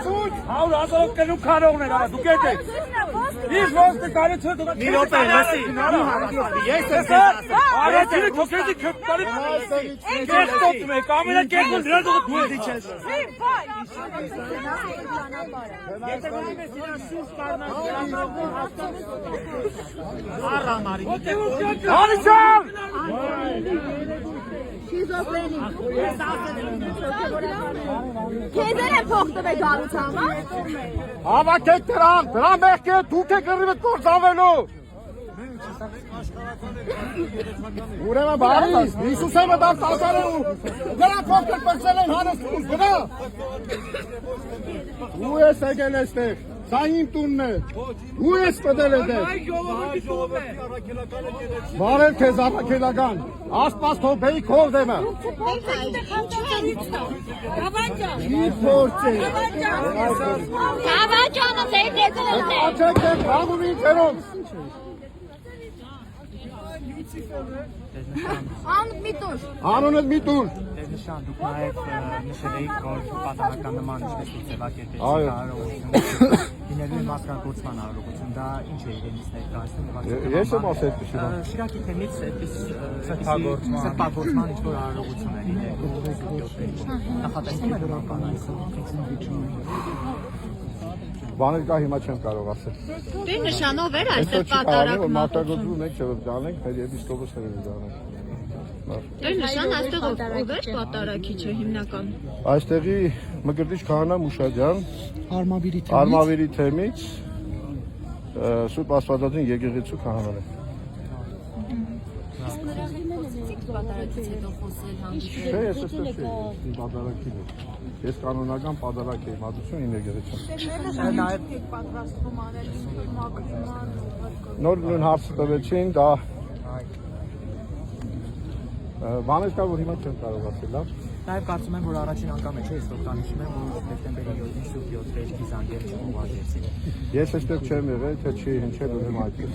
100,000 կնու քարողներ արա դուք եք։ Ինչ ոստ կարի չէ դուք։ Մի րոպե, լսի։ Ես եմ Արա դու քոքեզի քտարի։ Կեստոտ մեկ ամենա կերկուն դրա դու դու չես։ Եթե ոնի մեզ իրան շուշ կարնած Առա մարի։ Անիչան։ Քեզեր է փող տվեք հարուցամա։ Հավաքեք դրան մեղք է դուք եք գրիվը կործանվելու։ Ուրեմն բարի, Հիսուսը մտավ տալարու։ Դրա փոքր պրծել են հանրստուս, գնա։ Ու ես եկել էստեղ, սա իմ տունն է, ու ես պտել է դեր։ Բարև քեզ առաքելական, ասպաս թող բեի քով դեմը։ Չի փորձ է։ Հավաճանը ձեր դեքել է։ Աչեք դեմ բաղում ինքերով։ Անուտ մի տուր։ Անունդ մի տուր։ Նշան դուք նաև նշել եք, որ պատահական նման ինչպես ձևակերպեցիք Այո։ արարողությունը լինելու է մասկարգործման արարողություն, դա ինչ է իրենից ներկայացնում։ Ես եմ ասել դժվար։ Շիրակի թեմից այդպես սրբագործման ինչ-որ արարողություն է լինելու նախատեսվում է նման բան այսօր։ Բաներ կա հիմա չեմ կարող ասել։ Դե նշանով էր այստեղ Որ կատարակում։ մարտագործում ենք չէ որ դանենք, մեր եպիսկոպոսները դանենք։ Դե նշան այստեղ ով էր կատարակիչը հիմնական։ Այստեղի Մկրտիչ քահանա Մուշաջյան Արմավիրի թեմից Սուրբ Աստվածածին եկեղեցու քահանան է։ Չէ, ես էստեղ չէի, իմ պատարակին է։ Ես կանոնական պատարակ եմ հատուցում իմ եկեղեցուն։ Նոր նույն հարցը տվեցին, դա բաներ կա, որ հիմա չեմ կարող ասել, լավ։ Նաև կարծում եմ, որ առաջին անգամ է չէ, ես տանիշում եմ, որ դեկտեմբերի 7-ին Սուրբ 7 վերջի զանգեր չփոխանցեցին։ Ես այստեղ չեմ եղել, թե չի հնչել ուրեմն այդպես։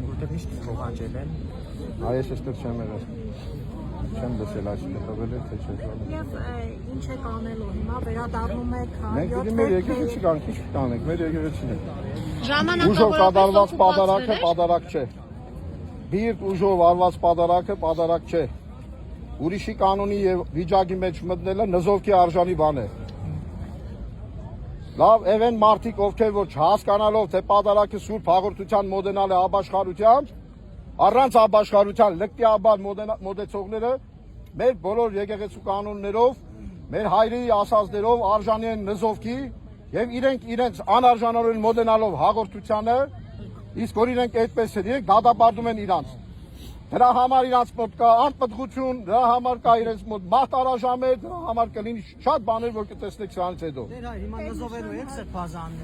Որտեղ միշտ փոխանցել են։ Ես այստեղ չեմ եղել։ Չեմ լսել այսինքն տվել է, թե չէ։ Եվ ինչ եք անելու հիմա վերադառնում եք Մենք դիտի մեր եկեղեցի կանք, ինչ կանենք, մեր եկեղեցին է։ Ուժով ժամանակավորապես կատարված պատարակը պատարակ չէ։ Բիրտ ուժով արված պատարակը պատարակ չէ։ Ուրիշի կանոնի եւ վիճակի մեջ մտնելը նզովքի արժանի բան է։ Լավ, event մարդիկ ովքեր որ չհասկանալով թե պատարակը սուրբ հաղորդության մոդենալ է աբաշխարությամբ, առանց աբաշխարության լկտիաբար մոդեցողները մեր բոլոր եկեղեցու կանոններով, մեր հայրերի ասածներով արժանի են նզովքի եւ իրենց անարժանորեն մոդենալով հաղորդությանը, իսկ որ իրենք այդպես են, իրենք դատապարտում են իրանց։ Դրա համար իրանց մոտ կա անպտղություն, դրա համար կա իրենց մոտ մահտարաժամ է, դրա համար կլինի շատ բաներ, որ կտեսնեք սրանից հետո։ Դեր հայր, հիմա նզովելու եք սրբազաններ։